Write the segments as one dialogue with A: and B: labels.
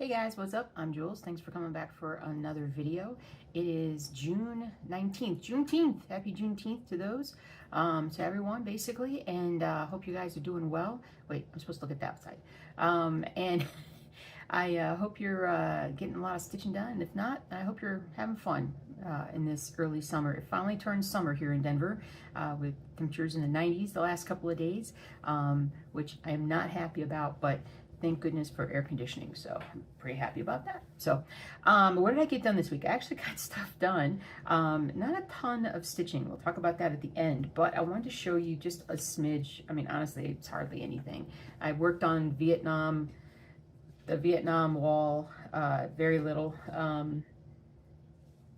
A: Hey guys, what's up? I'm Jules. Thanks for coming back for another video. It is June 19th, Juneteenth. Happy Juneteenth to those, to everyone basically, and hope you guys are doing well. Wait, I'm supposed to look at that side. And I hope you're getting a lot of stitching done, and if not, I hope you're having fun in this early summer. It finally turned summer here in Denver with temperatures in the 90s the last couple of days, which I am not happy about, but thank goodness for air conditioning, so I'm pretty happy about that. So what did I get done this week? I actually got stuff done. Not a ton of stitching. We'll talk about that at the end, but I wanted to show you just a smidge. I mean, honestly, it's hardly anything. I worked on the Vietnam wall, very little.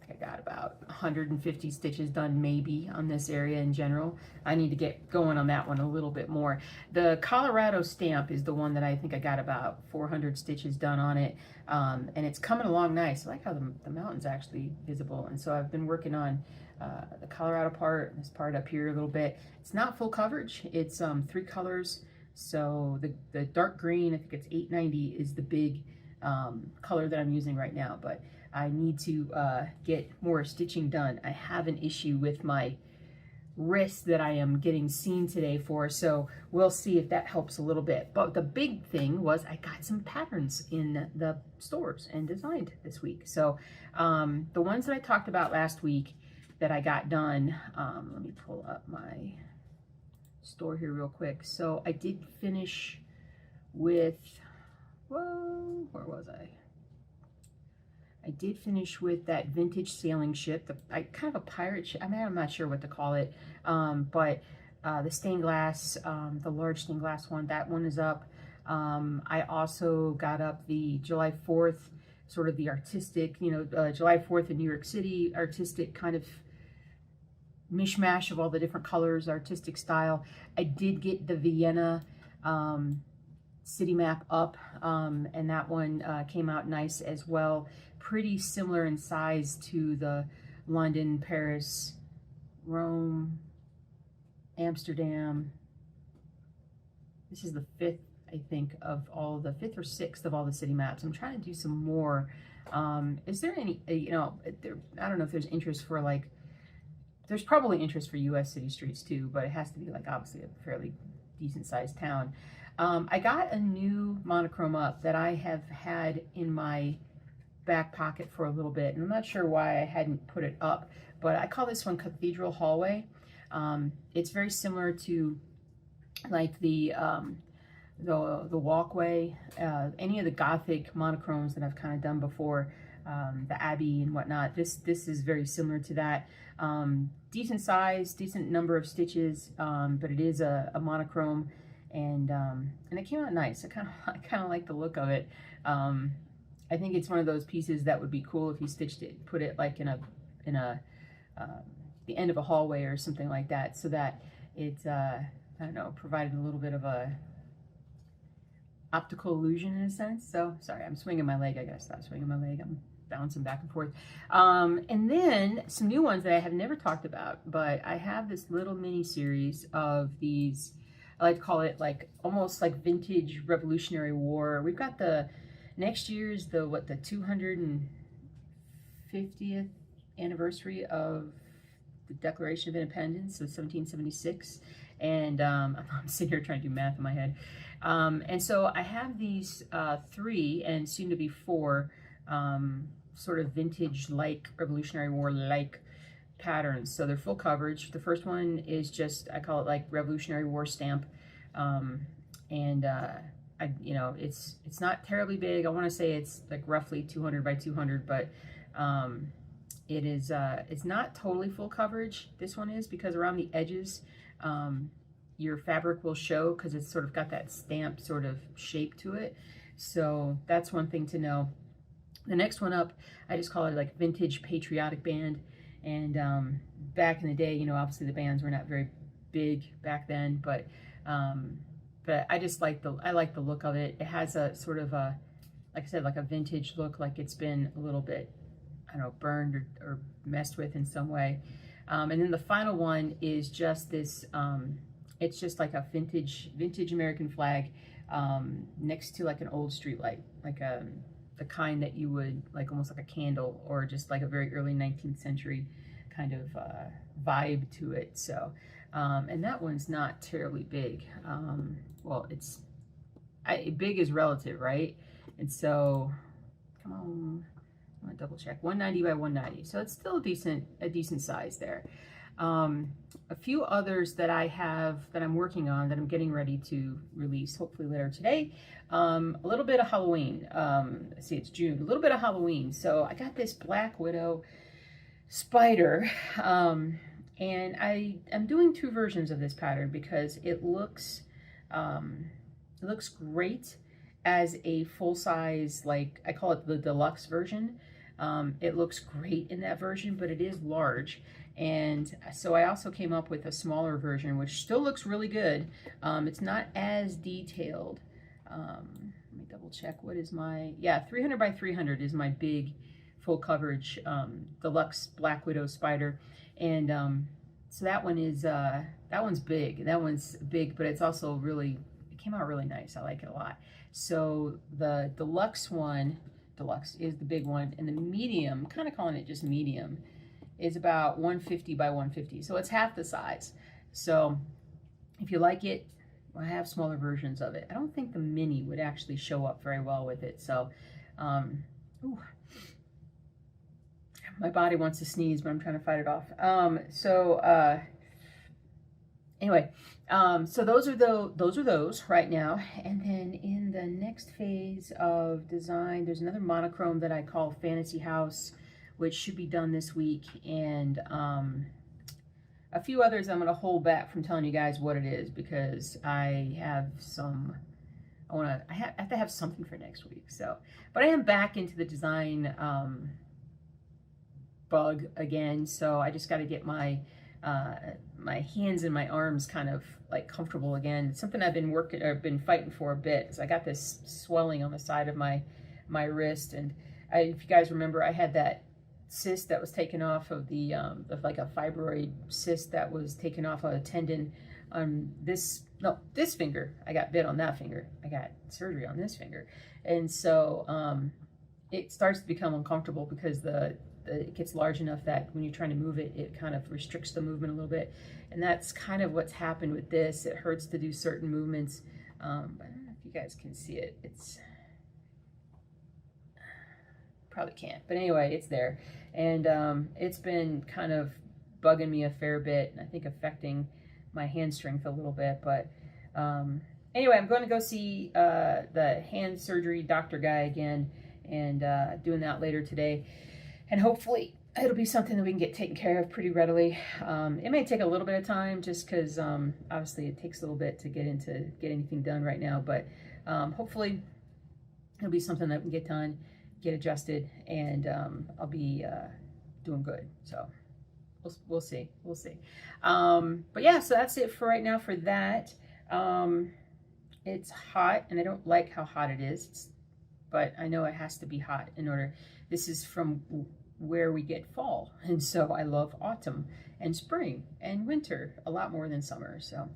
A: I got about 150 stitches done maybe on this area in general. I need to get going on that one a little bit more. The Colorado stamp is the one that I think I got about 400 stitches done on it, and it's coming along nice. I like how the mountain's actually visible, and so I've been working on the Colorado part, this part up here a little bit. It's not full coverage. It's 3 colors. So the dark green, I think it's 890, is the big color that I'm using right now, but I need to get more stitching done. I have an issue with my wrist that I am getting seen today for, so we'll see if that helps a little bit. But the big thing was I got some patterns in the stores and designed this week. So the ones that I talked about last week that I got done, let me pull up my store here real quick. So I did finish with, whoa, where was I? I did finish with that vintage sailing ship, kind of a pirate ship. I mean, I'm not sure what to call it, but the stained glass, the large stained glass one, that one is up. I also got up the July 4th, sort of the artistic, July 4th in New York City, artistic kind of mishmash of all the different colors, artistic style. I did get the Vienna city map up, and that one came out nice as well. Pretty similar in size to the London, Paris, Rome, Amsterdam. This is the 5th, I think, of all the 5th or 6th of all the city maps. I'm trying to do some more. Is there any, I don't know if there's interest for there's probably interest for US city streets too, but it has to be obviously a fairly decent sized town. I got a new monochrome up that I have had in my back pocket for a little bit, and I'm not sure why I hadn't put it up, but I call this one Cathedral Hallway. It's very similar to the walkway, any of the Gothic monochromes that I've kind of done before, the Abbey and whatnot. This is very similar to that. Decent size, decent number of stitches, but it is a monochrome, and it came out nice. I kind of like the look of it. I think it's one of those pieces that would be cool if you stitched it, put it in the end of a hallway or something like that, so that it I don't know, provided a little bit of a optical illusion in a sense. So sorry, I'm swinging my leg. I gotta stop swinging my leg. I'm bouncing back and forth. And then some new ones that I have never talked about, but I have this little mini series of these. I like to call it almost like vintage Revolutionary War. We've got next year's the 250th anniversary of the Declaration of Independence, so 1776. And I'm sitting here trying to do math in my head. And so I have these 3 and soon to be 4 sort of vintage-like, Revolutionary War-like patterns. So they're full coverage. The first one is just, I call it Revolutionary War stamp. It's not terribly big. I want to say it's roughly 200 by 200, but it is it's not totally full coverage. This one is, because around the edges your fabric will show, because it's sort of got that stamp sort of shape to it. So that's one thing to know. The next one up, I just call it vintage patriotic band. And back in the day, obviously the bands were not very big back then, but I just like the look of it. It has a sort of a, like I said, a vintage look, like it's been a little bit, I don't know, burned or messed with in some way. And then the final one is just this, it's just like a vintage American flag next to an old street light, the kind that you would like, almost like a candle, or just like a very early 19th century kind of vibe to it. So, and that one's not terribly big. Well, it's big is relative, right? And so, come on, I'm gonna double check. 190 by 190. So it's still a decent size there. A few others that I have that I'm working on that I'm getting ready to release hopefully later today. A little bit of Halloween. Let's see, it's June. A little bit of Halloween. So I got this Black Widow spider, and I'm doing two versions of this pattern because it looks great as a full size, like I call it the deluxe version. It looks great in that version, but it is large. And so I also came up with a smaller version, which still looks really good. It's not as detailed. Let me double check. What is my, yeah, 300 by 300 is my big full coverage deluxe Black Widow spider. And so that one is, that one's big. That one's big, but it's also really, it came out really nice. I like it a lot. So the deluxe one, deluxe is the big one, and the medium, I'm kind of calling it just medium, is about 150 by 150. So it's half the size. So if you like it, I have smaller versions of it. I don't think the mini would actually show up very well with it. So, ooh, my body wants to sneeze, but I'm trying to fight it off. Anyway, so those are those right now. And then in the next phase of design, there's another monochrome that I call Fantasy House, which should be done this week, and a few others I'm going to hold back from telling you guys what it is, because I have some, I have to have something for next week. So, but I am back into the design bug again, so I just got to get my my hands and my arms kind of like comfortable again. It's something I've been fighting for a bit. So I got this swelling on the side of my wrist, and if you guys remember, I had that cyst that was taken off of like a fibroid cyst that was taken off of a tendon on this finger. I got bit on that finger. I got surgery on this finger. And so it starts to become uncomfortable because it gets large enough that when you're trying to move it, it kind of restricts the movement a little bit. And that's kind of what's happened with this. It hurts to do certain movements. But I don't know if you guys can see it. It's probably can't, but anyway, it's there. And it's been kind of bugging me a fair bit, and I think affecting my hand strength a little bit. But anyway, I'm going to go see the hand surgery doctor guy again, and doing that later today. And hopefully it'll be something that we can get taken care of pretty readily. It may take a little bit of time just because obviously it takes a little bit to get anything done right now. But hopefully it'll be something that we can get done, get adjusted, and I'll be doing good. So we'll see. But yeah, so that's it for right now for that. It's hot, and I don't like how hot it is, but I know it has to be hot in order. This is from where we get fall, and so I love autumn and spring and winter a lot more than summer. So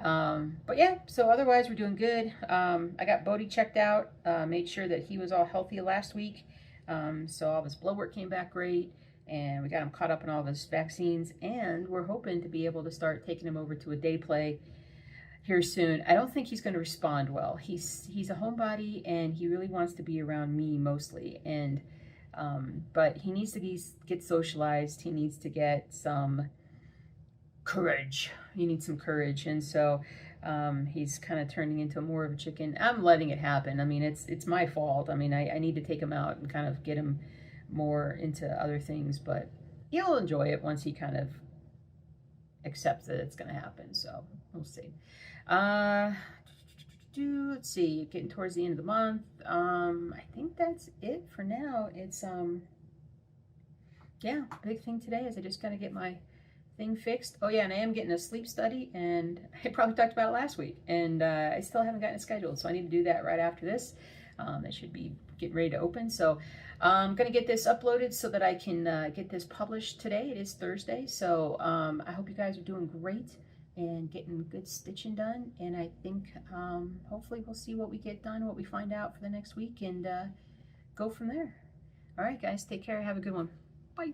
A: but yeah, so otherwise we're doing good. I got Bodhi checked out, made sure that he was all healthy last week. So all of his blood work came back great, and we got him caught up on all of his vaccines, and we're hoping to be able to start taking him over to a day play here soon. I don't think he's going to respond well. He's a homebody, and he really wants to be around me mostly, and but he needs to get socialized. He needs to get some courage. He needs some courage, and so he's kind of turning into more of a chicken. I'm letting it happen. I mean, it's my fault. I mean, I need to take him out and kind of get him more into other things, but he'll enjoy it once he kind of accepts that it's going to happen. So we'll see. Let's see, getting towards the end of the month. I think that's it for now. It's yeah, big thing today is I just gotta get my thing fixed. Oh yeah, and I am getting a sleep study, and I probably talked about it last week, and I still haven't gotten it scheduled, so I need to do that right after this. It should be getting ready to open. So I'm gonna get this uploaded so that I can get this published today. It is Thursday, so I hope you guys are doing great and getting good stitching done, and I think hopefully we'll see what we get done, what we find out for the next week, and go from there. All right, guys, take care. Have a good one. Bye.